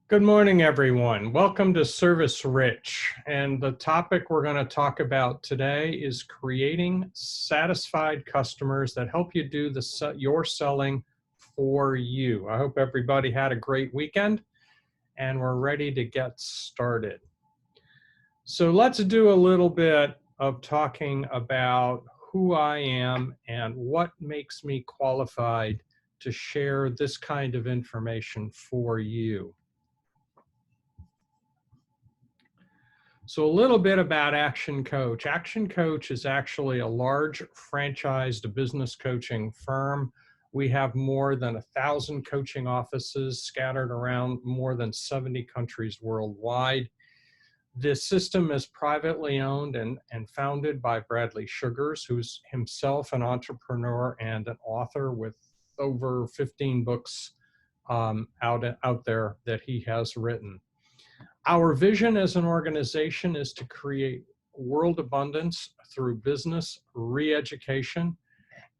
Good morning, everyone. Welcome to ServiceRICH. And the topic we're going to talk about today is creating satisfied customers that help you do your selling for you. I hope everybody had a great weekend and we're ready to get started. So let's do a little bit of talking about who I am and what makes me qualified to share this kind of information for you. So a little bit about ActionCoach. ActionCoach is actually a large franchised business coaching firm. We have more than 1,000 coaching offices scattered around more than 70 countries worldwide. This system is privately owned and founded by Bradley Sugars, who's himself an entrepreneur and an author with over 15 books out there that he has written. Our vision as an organization is to create world abundance through business re-education,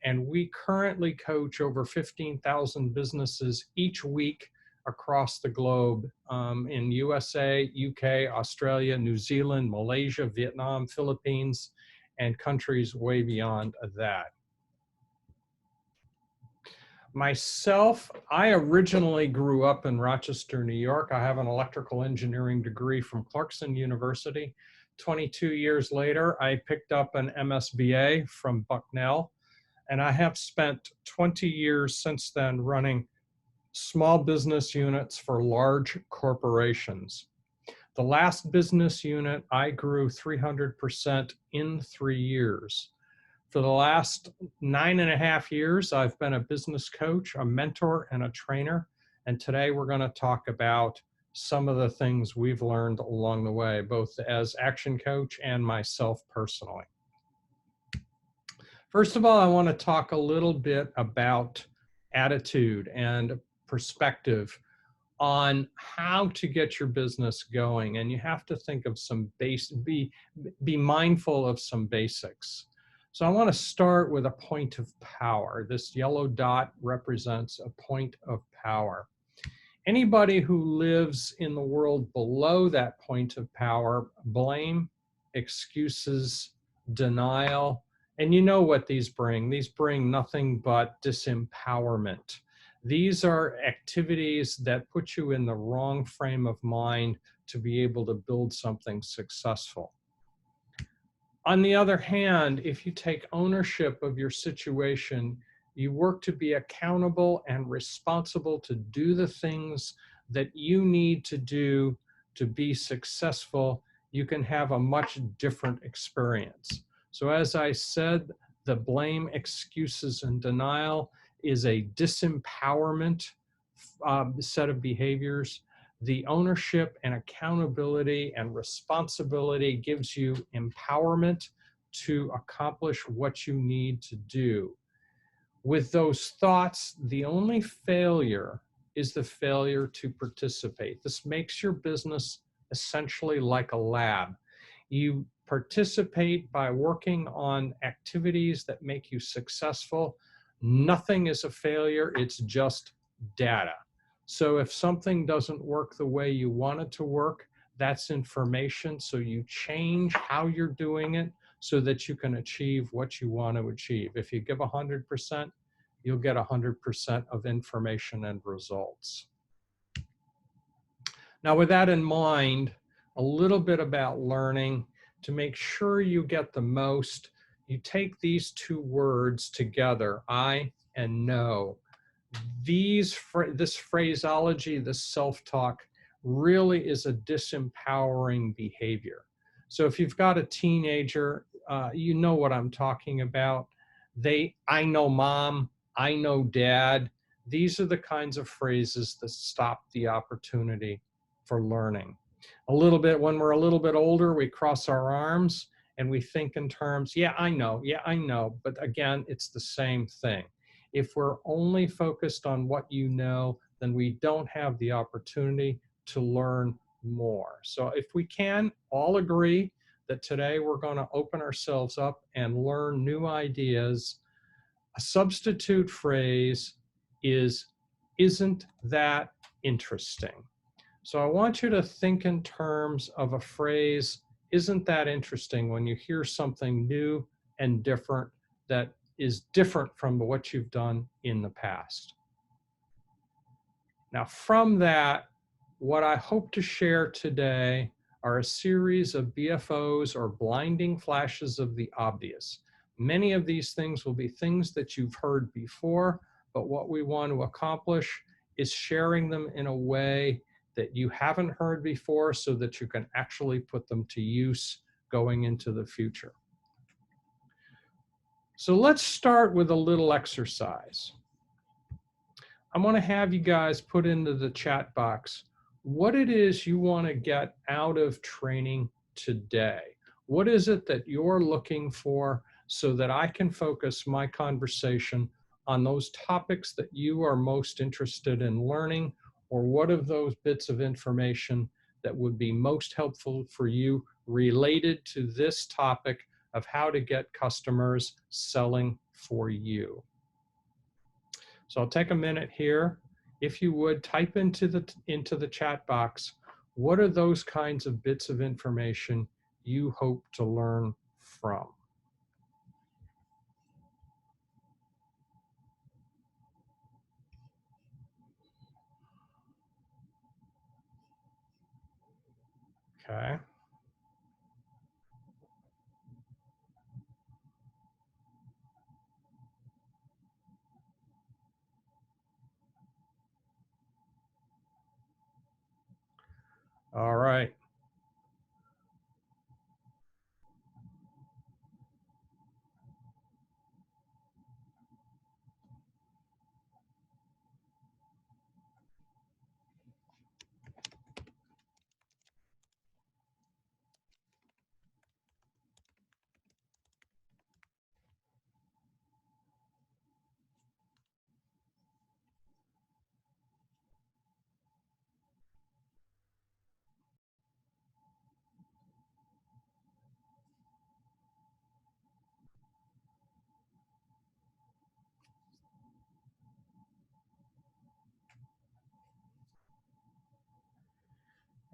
and we currently coach over 15,000 businesses each week across the globe in USA, UK, Australia, New Zealand, Malaysia, Vietnam, Philippines, and countries way beyond that. Myself, I originally grew up in Rochester, New York. I have an electrical engineering degree from Clarkson University. 22 years later, I picked up an MSBA from Bucknell, and I have spent 20 years since then running small business units for large corporations. The last business unit, I grew 300% in 3 years. For the last 9.5 years, I've been a business coach, a mentor, and a trainer. And today we're going to talk about some of the things we've learned along the way, both as ActionCoach and myself personally. First of all, I want to talk a little bit about attitude and perspective on how to get your business going. And you have to think of some be mindful of some basics. So I want to start with a point of power. This yellow dot represents a point of power. Anybody who lives in the world below that point of power, blame, excuses, denial, and you know what these bring. These bring nothing but disempowerment. These are activities that put you in the wrong frame of mind to be able to build something successful. On the other hand, if you take ownership of your situation, you work to be accountable and responsible to do the things that you need to do to be successful, you can have a much different experience. So as I said, the blame, excuses, and denial is a disempowerment set of behaviors. The ownership and accountability and responsibility gives you empowerment to accomplish what you need to do. With those thoughts, the only failure is the failure to participate. This makes your business essentially like a lab. You participate by working on activities that make you successful. Nothing is a failure, it's just data. So if something doesn't work the way you want it to work, that's information. So you change how you're doing it so that you can achieve what you want to achieve. If you give 100%, you'll get 100% of information and results. Now, with that in mind, a little bit about learning. To make sure you get the most, you take these two words together, I and know. This phraseology, this self-talk, really is a disempowering behavior. So if you've got a teenager, you know what I'm talking about. I know mom, I know dad. These are the kinds of phrases that stop the opportunity for learning. When we're a little bit older, we cross our arms and we think in terms, yeah, I know. But again, it's the same thing. If we're only focused on what you know, then we don't have the opportunity to learn more. So if we can all agree that today we're going to open ourselves up and learn new ideas, a substitute phrase is, isn't that interesting? So I want you to think in terms of a phrase, isn't that interesting when you hear something new and different that is different from what you've done in the past? Now, from that, what I hope to share today are a series of BFOs or blinding flashes of the obvious. Many of these things will be things that you've heard before, but what we want to accomplish is sharing them in a way that you haven't heard before so that you can actually put them to use going into the future. So let's start with a little exercise. I want to have you guys put into the chat box what it is you want to get out of training today. What is it that you're looking for so that I can focus my conversation on those topics that you are most interested in learning, or what of those bits of information that would be most helpful for you related to this topic of how to get customers selling for you. So I'll take a minute here. If you would, type into the chat box, what are those kinds of bits of information you hope to learn from? Okay. All right.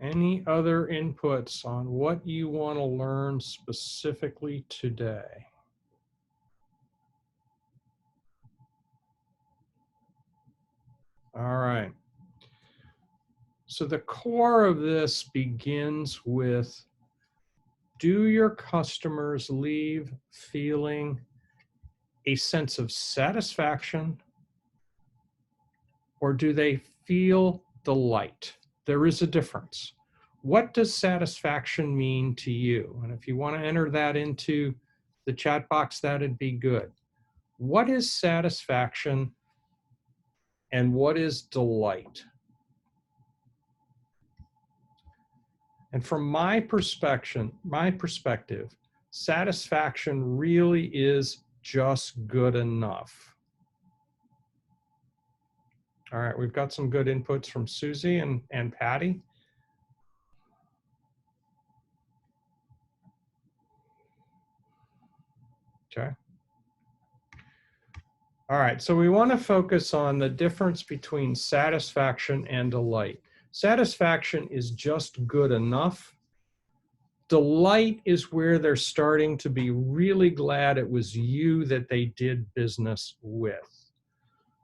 Any other inputs on what you want to learn specifically today? All right. So the core of this begins with, do your customers leave feeling a sense of satisfaction, or do they feel delight? There is a difference. What does satisfaction mean to you? And if you want to enter that into the chat box, that'd be good. What is satisfaction and what is delight? And from my perspective, satisfaction really is just good enough. All right, we've got some good inputs from Susie and Patty. Okay. All right, so we want to focus on the difference between satisfaction and delight. Satisfaction is just good enough. Delight is where they're starting to be really glad it was you that they did business with.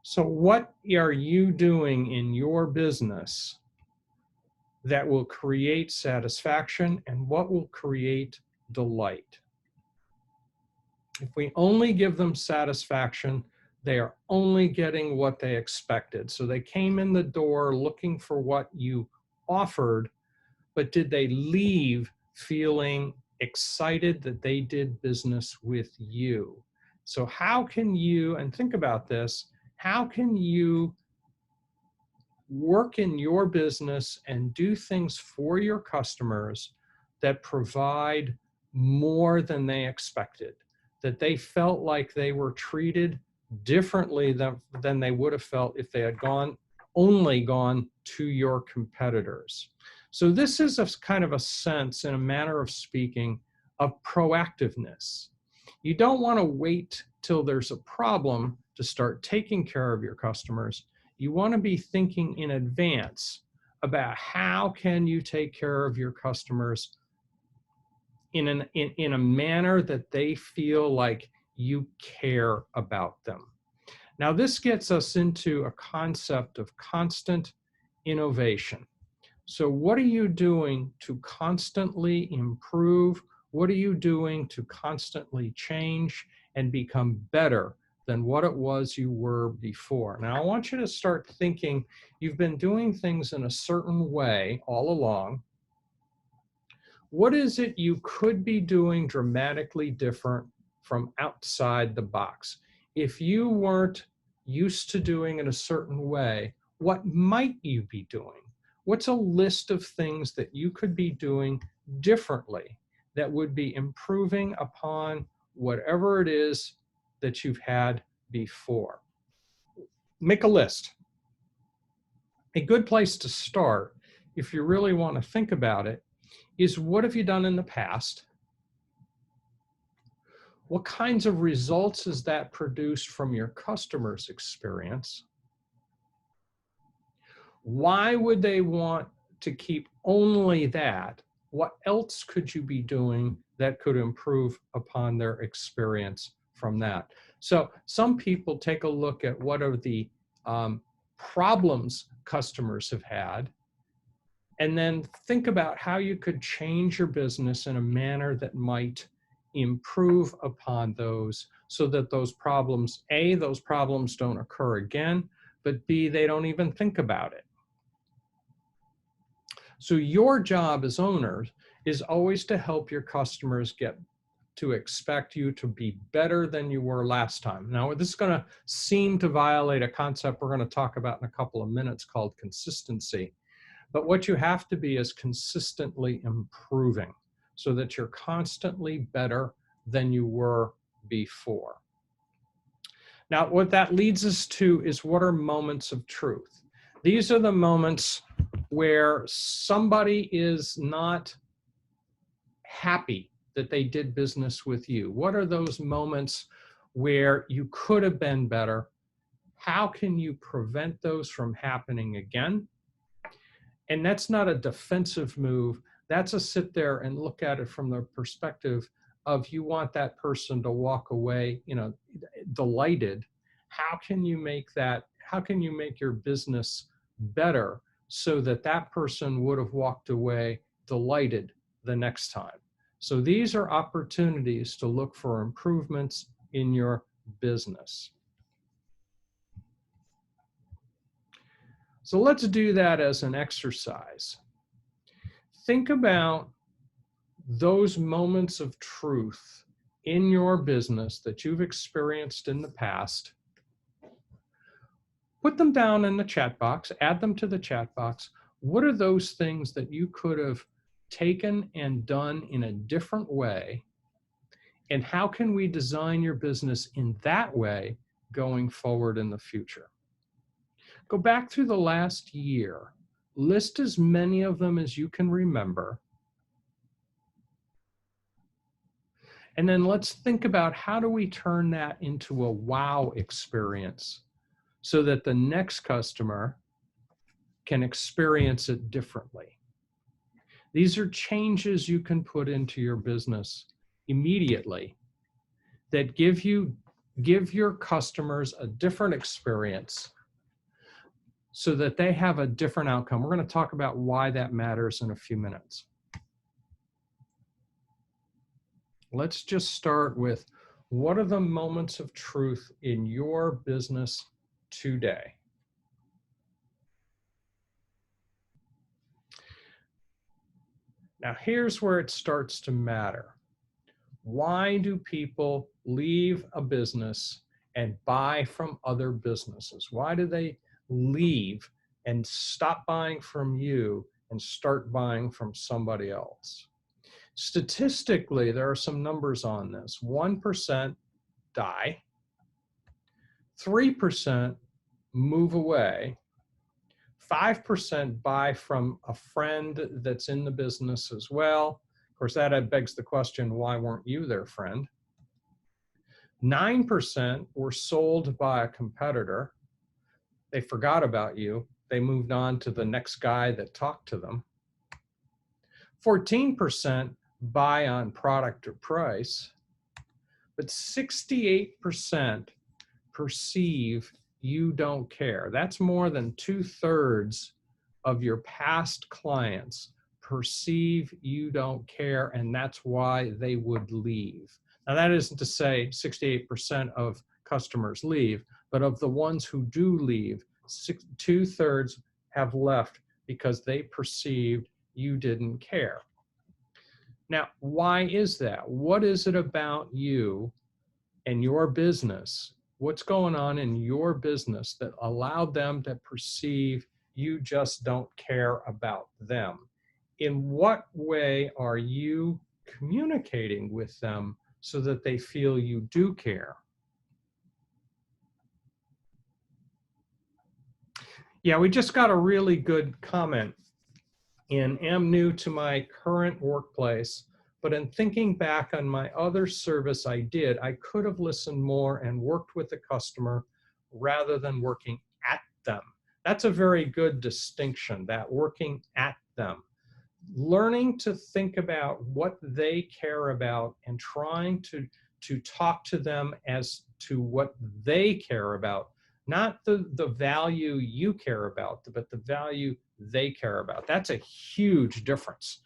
So what are you doing in your business that will create satisfaction, and what will create delight? If we only give them satisfaction, they are only getting what they expected. So they came in the door looking for what you offered, but did they leave feeling excited that they did business with you? So how can you, and think about this, how can you work in your business and do things for your customers that provide more than they expected, that they felt like they were treated differently than they would have felt if they had only gone to your competitors? So this is a kind of a sense, in a manner of speaking, of proactiveness. You don't want to wait till there's a problem to start taking care of your customers. You want to be thinking in advance about how can you take care of your customers in a manner that they feel like you care about them. Now, this gets us into a concept of constant innovation. So what are you doing to constantly improve? What are you doing to constantly change and become better than what it was you were before? Now, I want you to start thinking you've been doing things in a certain way all along. What is it you could be doing dramatically different from outside the box? If you weren't used to doing it a certain way, what might you be doing? What's a list of things that you could be doing differently that would be improving upon whatever it is that you've had before? Make a list. A good place to start, if you really want to think about it, is what have you done in the past? What kinds of results has that produced from your customer's experience? Why would they want to keep only that? What else could you be doing that could improve upon their experience from that? So some people take a look at what are the problems customers have had, and then think about how you could change your business in a manner that might improve upon those so that those problems, A, those problems don't occur again, but B, they don't even think about it. So your job as owners is always to help your customers get to expect you to be better than you were last time. Now, this is going to seem to violate a concept we're going to talk about in a couple of minutes called consistency. But what you have to be is consistently improving so that you're constantly better than you were before. Now, what that leads us to is what are moments of truth? These are the moments where somebody is not happy that they did business with you. What are those moments where you could have been better? How can you prevent those from happening again? And that's not a defensive move. That's a sit there and look at it from the perspective of you want that person to walk away, delighted. How can you make your business better so that that person would have walked away delighted the next time? So these are opportunities to look for improvements in your business. So let's do that as an exercise. Think about those moments of truth in your business that you've experienced in the past. Put them down in the chat box, add them to the chat box. What are those things that you could have taken and done in a different way? And how can we design your business in that way going forward in the future? Go back through the last year, list as many of them as you can remember, and then let's think about how do we turn that into a wow experience so that the next customer can experience it differently. These are changes you can put into your business immediately that give your customers a different experience so that they have a different outcome. We're going to talk about why that matters in a few minutes. Let's just start with what are the moments of truth in your business today? Now, here's where it starts to matter. Why do people leave a business and buy from other businesses? Why do they leave and stop buying from you and start buying from somebody else? Statistically, there are some numbers on this. 1% die, 3% move away, 5% buy from a friend that's in the business as well. Of course, that begs the question, why weren't you their friend? 9% were sold by a competitor. They forgot about you. they moved on to the next guy that talked to them. 14% buy on product or price, but 68% perceive you don't care. That's more than 2/3 of your past clients perceive you don't care, and that's why they would leave. Now, that isn't to say 68% of customers leave, but of the ones who do leave, 2/3 have left because they perceived you didn't care. Now, why is that? What is it about you and your business? What's going on in your business that allowed them to perceive you just don't care about them? In what way are you communicating with them so that they feel you do care? Yeah, we just got a really good comment in am new to my current workplace, but in thinking back on my other service I did, I could have listened more and worked with the customer rather than working at them. That's a very good distinction, that working at them. Learning to think about what they care about and trying to talk to them as to what they care about, not the value you care about, but the value they care about. That's a huge difference.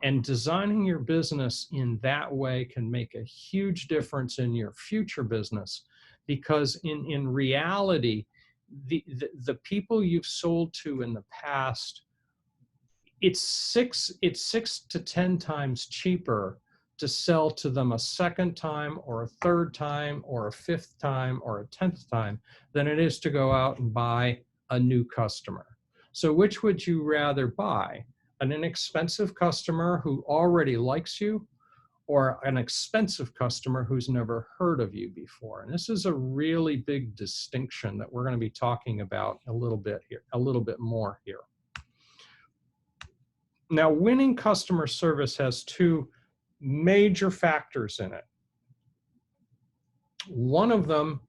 And designing your business in that way can make a huge difference in your future business, because in reality, the people you've sold to in the past, it's six to 10 times cheaper to sell to them a second time or a third time or a fifth time or a 10th time than it is to go out and buy a new customer. So which would you rather buy? An inexpensive customer who already likes you, or an expensive customer who's never heard of you before? And this is a really big distinction that we're going to be talking about a little bit more here. Now, winning customer service has two major factors in it. One of them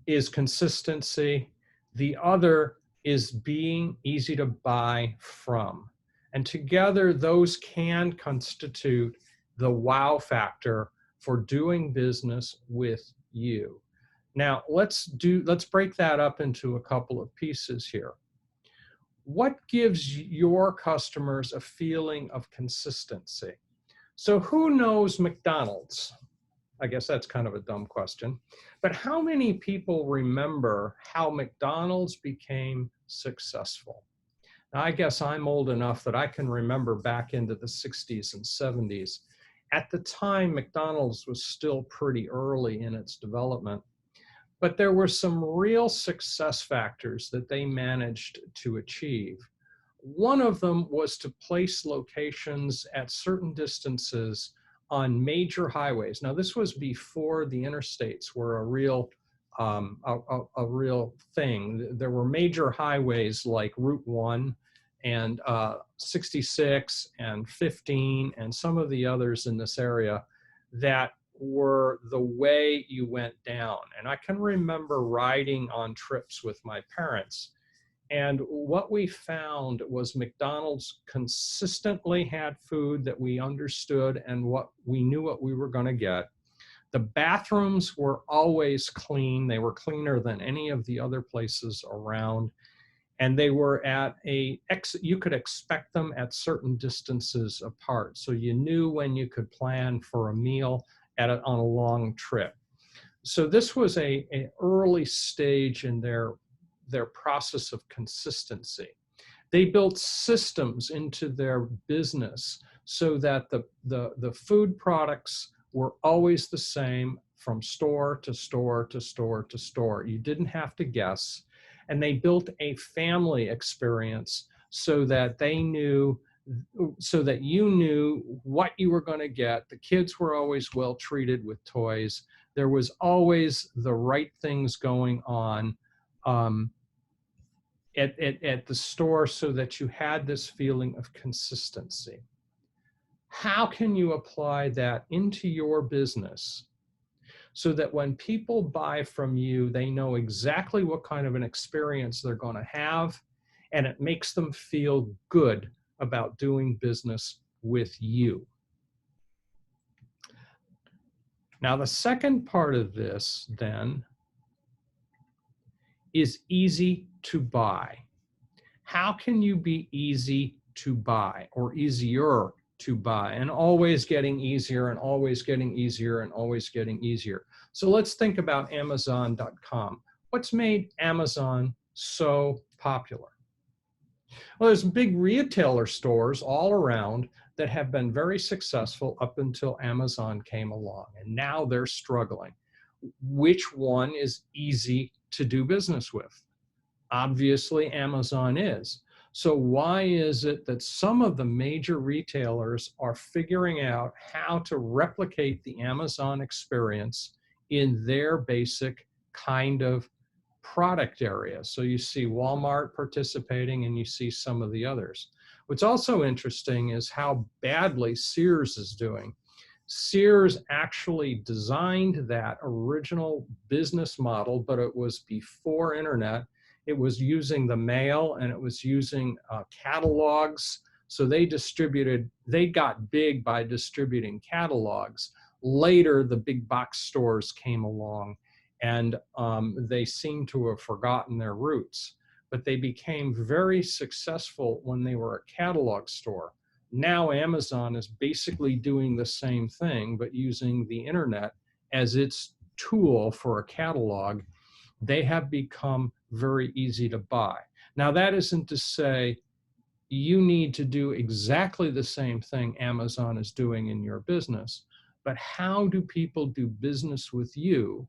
is consistency. The other is being easy to buy from. And together, those can constitute the wow factor for doing business with you. Now, let's break that up into a couple of pieces here. What gives your customers a feeling of consistency? So who knows McDonald's? I guess that's kind of a dumb question, but how many people remember how McDonald's became successful? Now, I guess I'm old enough that I can remember back into the 60s and 70s. At the time, McDonald's was still pretty early in its development, but there were some real success factors that they managed to achieve. One of them was to place locations at certain distances on major highways. Now, this was before the interstates were a real thing. There were major highways like Route 1 and 66 and 15 and some of the others in this area that were the way you went down. And I can remember riding on trips with my parents. And what we found was McDonald's consistently had food that we understood and what we knew what we were going to get. The bathrooms were always clean. They were cleaner than any of the other places around. And they were you could expect them at certain distances apart. So you knew when you could plan for a meal on a long trip. So this was an early stage in their process of consistency. They built systems into their business so that the food products were always the same from store to store to store to store. You didn't have to guess. And they built a family experience so that you knew what you were going to get. The kids were always well treated with toys. There was always the right things going on at the store so that you had this feeling of consistency. How can you apply that into your business so that when people buy from you, they know exactly what kind of an experience they're going to have, and it makes them feel good about doing business with you. Now, the second part of this then is easy to buy. How can you be easy to buy or easier to buy, and always getting easier and always getting easier and always getting easier? So let's think about Amazon.com. What's made Amazon so popular? Well, there's big retailer stores all around that have been very successful up until Amazon came along, and now they're struggling. Which one is easy to do business with? Obviously, Amazon is. So why is it that some of the major retailers are figuring out how to replicate the Amazon experience in their basic kind of product area? So you see Walmart participating, and you see some of the others. What's also interesting is how badly Sears is doing. Sears actually designed that original business model, but it was before internet. It was using the mail, and it was using catalogs. So they got big by distributing catalogs. Later, the big box stores came along, and they seem to have forgotten their roots. But they became very successful when they were a catalog store. Now Amazon is basically doing the same thing, but using the internet as its tool for a catalog. They have become very easy to buy. Now, that isn't to say you need to do exactly the same thing Amazon is doing in your business, but how do people do business with you,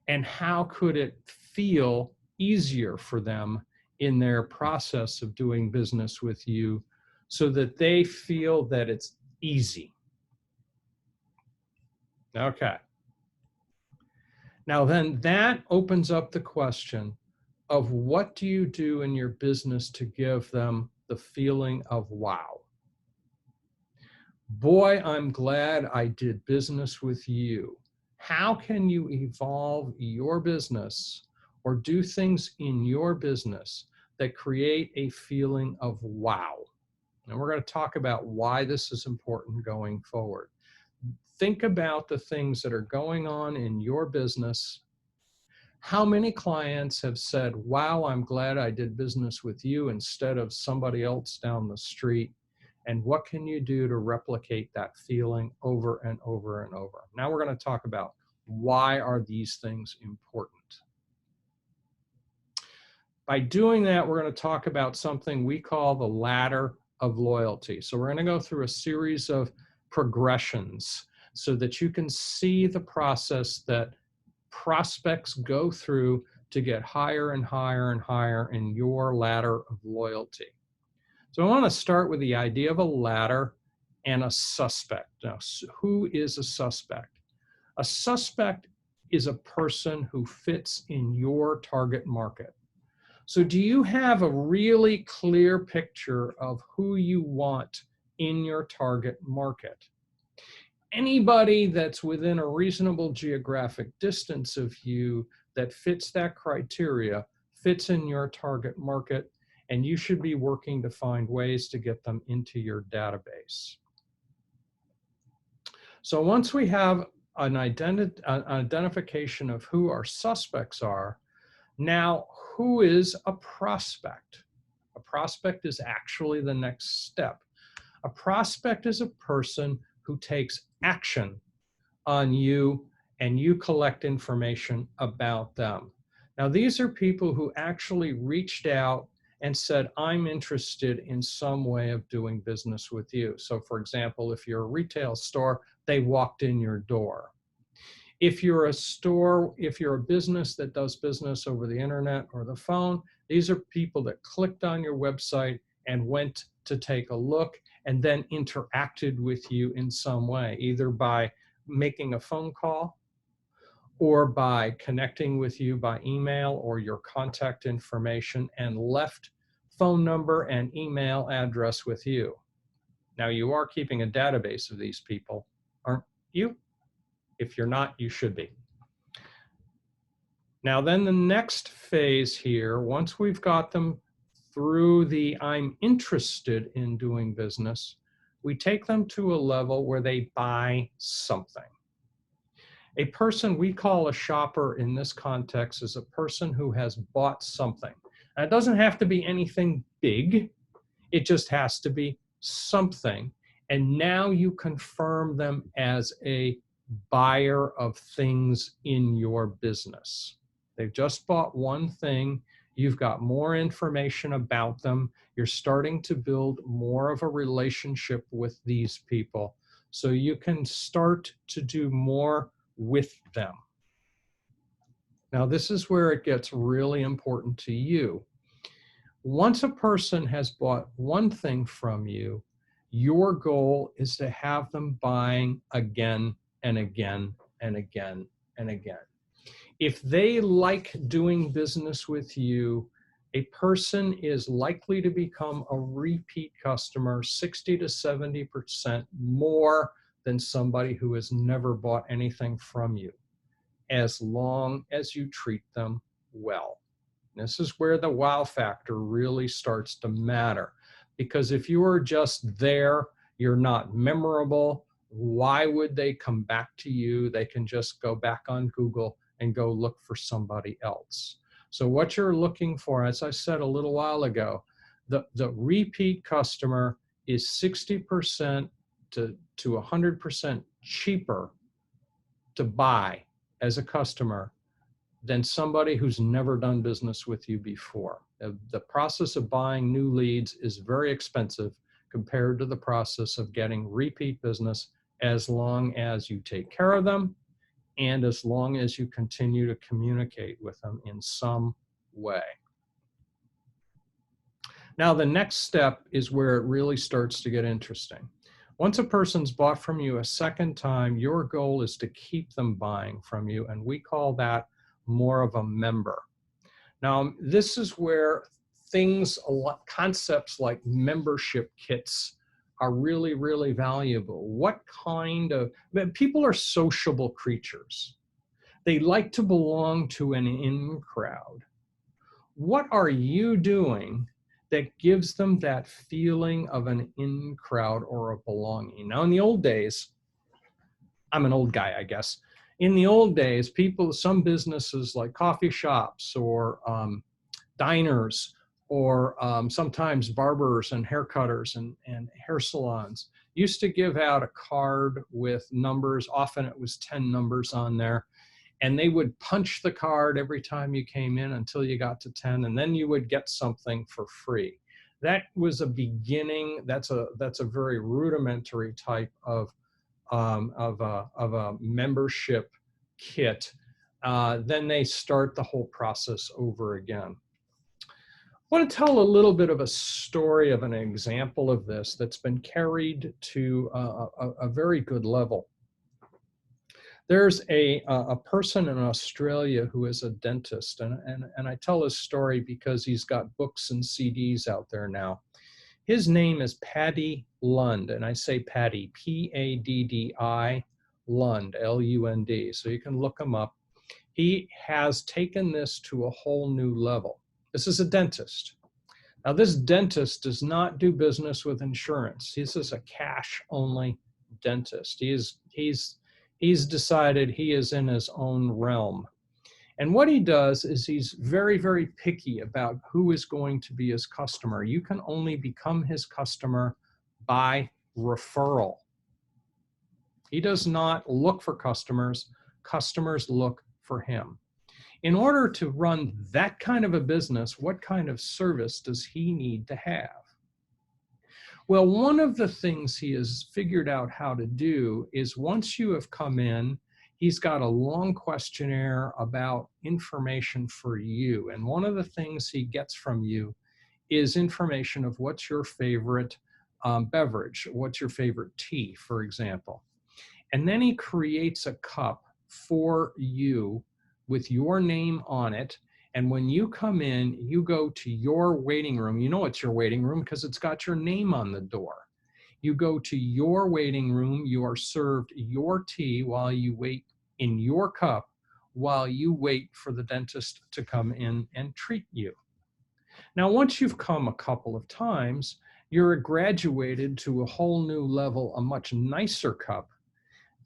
and how could it feel easier for them in their process of doing business with you so that they feel that it's easy? Okay. Now then, that opens up the question of what do you do in your business to give them the feeling of wow. Boy, I'm glad I did business with you. How can you evolve your business or do things in your business that create a feeling of wow? And we're going to talk about why this is important going forward. Think about the things that are going on in your business. How many clients have said, wow, I'm glad I did business with you instead of somebody else down the street? And what can you do to replicate that feeling over and over and over? Now we're going to talk about why are these things important. By doing that, we're going to talk about something we call the ladder of loyalty. So we're going to go through a series of progressions so that you can see the process that prospects go through to get higher and higher and higher in your ladder of loyalty. So I want to start with the idea of a ladder and a suspect. Now, who is a suspect? A suspect is a person who fits in your target market. So do you have a really clear picture of who you want in your target market? Anybody that's within a reasonable geographic distance of you that fits that criteria fits in your target market, and you should be working to find ways to get them into your database. So once we have an identification of who our suspects are, now who is a prospect? A prospect is actually the next step. A prospect is a person who takes action on you, and you collect information about them. Now, these are people who actually reached out and said, I'm interested in some way of doing business with you. So for example, if you're a retail store, they walked in your door. If you're a store, if you're a business that does business over the internet or the phone, these are people that clicked on your website and went to take a look and then interacted with you in some way, either by making a phone call or by connecting with you by email or your contact information and left phone number and email address with you. Now, you are keeping a database of these people, aren't you? If you're not, you should be. Now then the next phase here, once we've got them through the I'm interested in doing business, we take them to a level where they buy something. A person we call a shopper in this context is a person who has bought something. And it doesn't have to be anything big. It just has to be something. And now you confirm them as a buyer of things in your business. They've just bought one thing. You've got more information about them. You're starting to build more of a relationship with these people. So you can start to do more with them. Now, this is where it gets really important to you. Once a person has bought one thing from you, your goal is to have them buying again and again and again and again. If they like doing business with you, a person is likely to become a repeat customer 60 to 70% more than somebody who has never bought anything from you, as long as you treat them well. This is where the wow factor really starts to matter, because if you are just there, you're not memorable, why would they come back to you? They can just go back on Google and go look for somebody else. So what you're looking for, as I said a little while ago, the repeat customer is 60% to 100% cheaper to buy as a customer than somebody who's never done business with you before. The process of buying new leads is very expensive compared to the process of getting repeat business, as long as you take care of them and as long as you continue to communicate with them in some way. Now, the next step is where it really starts to get interesting. Once a person's bought from you a second time, your goal is to keep them buying from you, and we call that more of a member. Now, this is where concepts like membership kits are really, really valuable. What kind of, people are sociable creatures. They like to belong to an in crowd. What are you doing that gives them that feeling of an in crowd or a belonging? Now, in the old days, I'm an old guy, I guess. In the old days, some businesses like coffee shops or diners or sometimes barbers and haircutters and hair salons used to give out a card with numbers. Often it was 10 numbers on there. And they would punch the card every time you came in until you got to 10, and then you would get something for free. That was a beginning. That's a very rudimentary type of a membership kit. Then they start the whole process over again. I want to tell a little bit of a story of an example of this that's been carried to a very good level. There's a person in Australia who is a dentist, and I tell his story because he's got books and CDs out there now. His name is Paddy Lund, and I say Paddy, P-A-D-D-I, Lund, L-U-N-D, so you can look him up. He has taken this to a whole new level. This is a dentist. Now, this dentist does not do business with insurance. This is a cash-only dentist. He's decided he is in his own realm. And what he does is he's very, very picky about who is going to be his customer. You can only become his customer by referral. He does not look for customers. Customers look for him. In order to run that kind of a business, what kind of service does he need to have? Well, one of the things he has figured out how to do is, once you have come in, he's got a long questionnaire about information for you. And one of the things he gets from you is information of what's your favorite beverage, what's your favorite tea, for example. And then he creates a cup for you with your name on it. And when you come in, you go to your waiting room. You know it's your waiting room because it's got your name on the door. You go to your waiting room, you are served your tea while you wait in your cup while you wait for the dentist to come in and treat you. Now, once you've come a couple of times, you're graduated to a whole new level, a much nicer cup.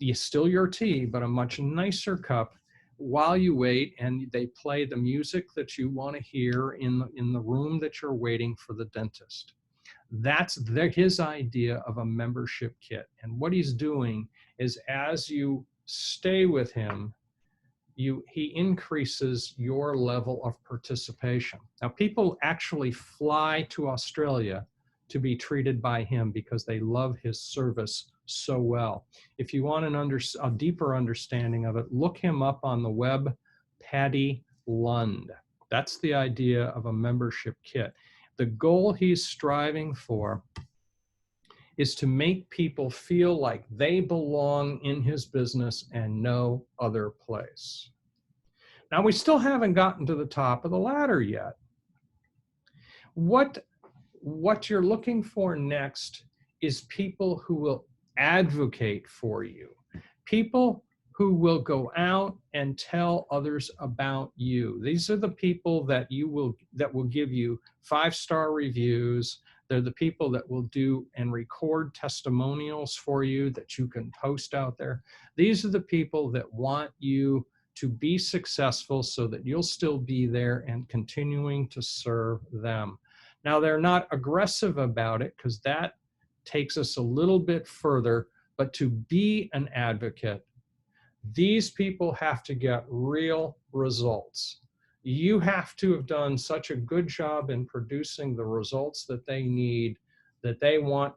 It's still your tea, but a much nicer cup while you wait, and they play the music that you want to hear in the room that you're waiting for the dentist. That's his idea of a membership kit. And what he's doing is, as you stay with him, he increases your level of participation. Now, people actually fly to Australia to be treated by him because they love his service so well. If you want a deeper understanding of it, look him up on the web, Paddy Lund. That's the idea of a membership kit. The goal he's striving for is to make people feel like they belong in his business and no other place. Now, we still haven't gotten to the top of the ladder yet. What you're looking for next is people who will advocate for you, people who will go out and tell others about you. These are the people that will give you 5-star reviews. They're the people that will do and record testimonials for you that you can post out there. These are the people that want you to be successful so that you'll still be there and continuing to serve them. Now, they're not aggressive about it because that takes us a little bit further, but to be an advocate, these people have to get real results. You have to have done such a good job in producing the results that they need, that they want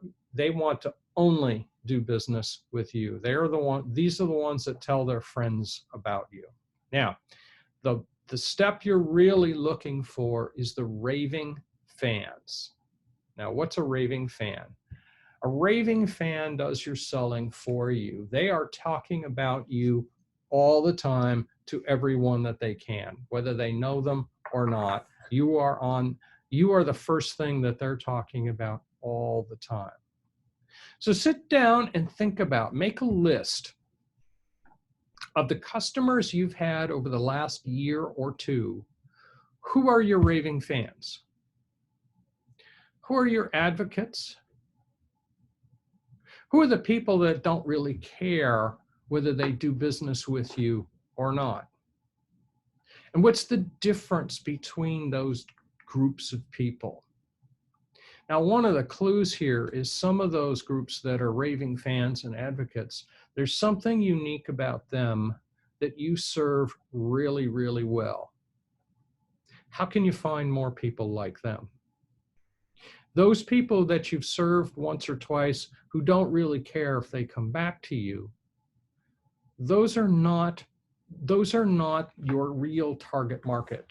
to only do business with you. These are the ones that tell their friends about you. Now, the step you're really looking for is the raving fans. Now, what's a raving fan? A raving fan does your selling for you. They are talking about you all the time to everyone that they can, whether they know them or not. You are the first thing that they're talking about all the time. So sit down and think about, make a list of the customers you've had over the last year or two. Who are your raving fans? Who are your advocates? Who are the people that don't really care whether they do business with you or not? And what's the difference between those groups of people? Now, one of the clues here is some of those groups that are raving fans and advocates, there's something unique about them that you serve really, really well. How can you find more people like them? Those people that you've served once or twice who don't really care if they come back to you, those are not your real target market.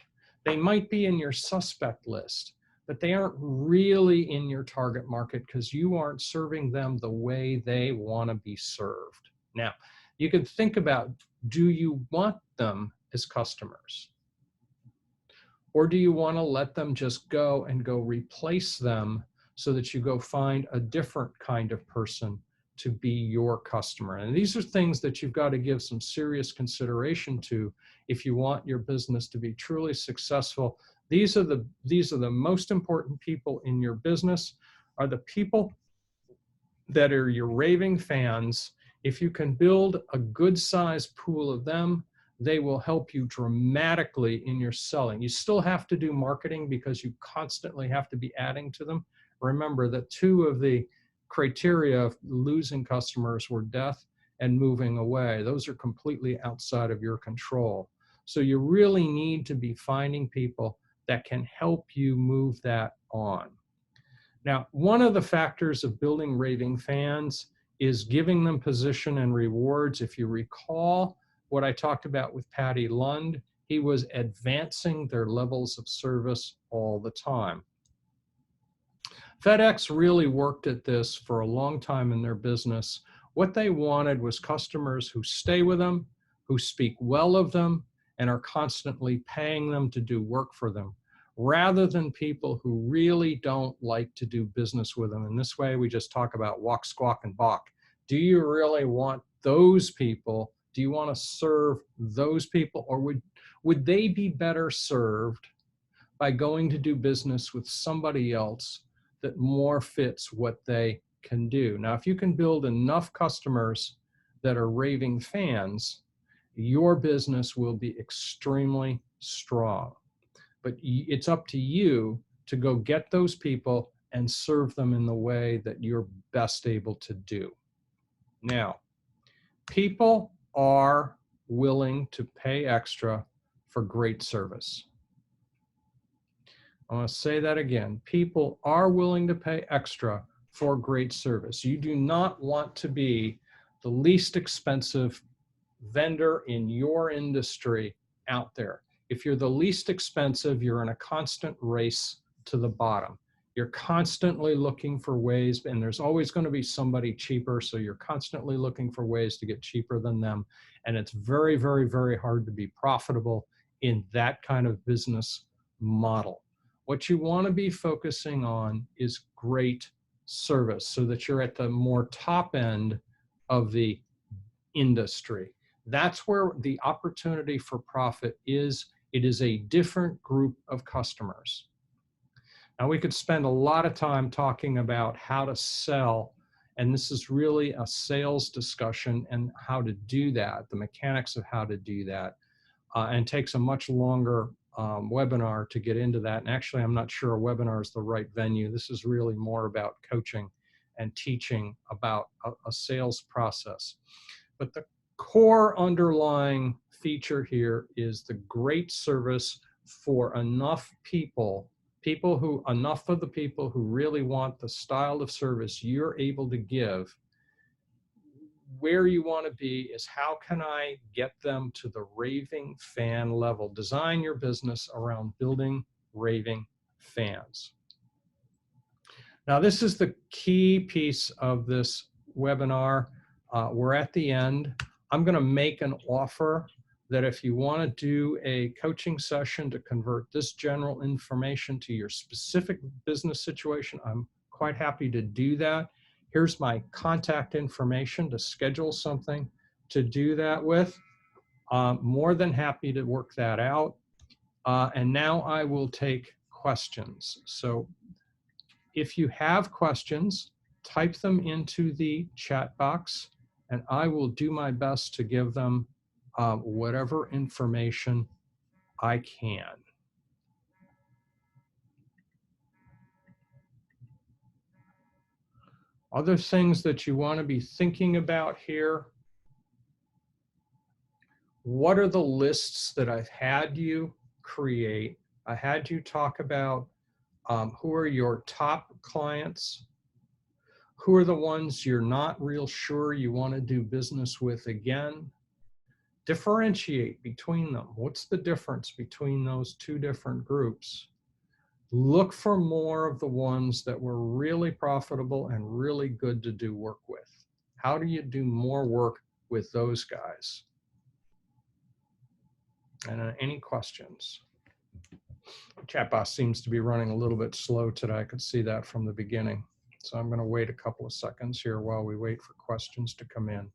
They might be in your suspect list, but they aren't really in your target market because you aren't serving them the way they want to be served. Now, you can think about, do you want them as customers? Or do you want to let them just go and go replace them so that you go find a different kind of person to be your customer? And these are things that you've got to give some serious consideration to if you want your business to be truly successful. These are the most important people in your business, are the people that are your raving fans. If you can build a good sized pool of them, they will help you dramatically in your selling. You still have to do marketing because you constantly have to be adding to them. Remember that 2 of the criteria of losing customers were death and moving away. Those are completely outside of your control. So you really need to be finding people that can help you move that on. Now, one of the factors of building raving fans is giving them position and rewards. If you recall what I talked about with Paddy Lund, he was advancing their levels of service all the time. FedEx really worked at this for a long time in their business. What they wanted was customers who stay with them, who speak well of them, and are constantly paying them to do work for them, rather than people who really don't like to do business with them. In this way, we just talk about walk, squawk, and balk. Do you really want those people Do you want to serve those people, or would they be better served by going to do business with somebody else that more fits what they can do? Now, if you can build enough customers that are raving fans, your business will be extremely strong. But it's up to you to go get those people and serve them in the way that you're best able to do. Now, people are willing to pay extra for great service. I want to say that again. People are willing to pay extra for great service. You do not want to be the least expensive vendor in your industry out there. If you're the least expensive, you're in a constant race to the bottom. You're constantly looking for ways, and there's always going to be somebody cheaper, so you're constantly looking for ways to get cheaper than them. And it's very, very, very hard to be profitable in that kind of business model. What you want to be focusing on is great service so that you're at the more top end of the industry. That's where the opportunity for profit is. It is a different group of customers. Now, we could spend a lot of time talking about how to sell, and this is really a sales discussion and how to do that, the mechanics of how to do that, and takes a much longer webinar to get into that. And actually, I'm not sure a webinar is the right venue. This is really more about coaching and teaching about a sales process. But the core underlying feature here is the great service for enough people, enough of the people who really want the style of service you're able to give. Where you want to be is, how can I get them to the raving fan level? Design your business around building raving fans. Now, this is the key piece of this webinar. We're at the end. I'm going to make an offer that if you want to do a coaching session to convert this general information to your specific business situation, I'm quite happy to do that. Here's my contact information to schedule something to do that with. More than happy to work that out. And now I will take questions. So if you have questions, type them into the chat box, and I will do my best to give them whatever information I can. Other things that you want to be thinking about here: what are the lists that I've had you create? I had you talk about who are your top clients, who are the ones you're not real sure you want to do business with again. Differentiate between them. What's the difference between those two different groups? Look for more of the ones that were really profitable and really good to do work with. How do you do more work with those guys? And any questions? Chat box seems to be running a little bit slow today. I could see that from the beginning. So I'm going to wait a couple of seconds here while we wait for questions to come in.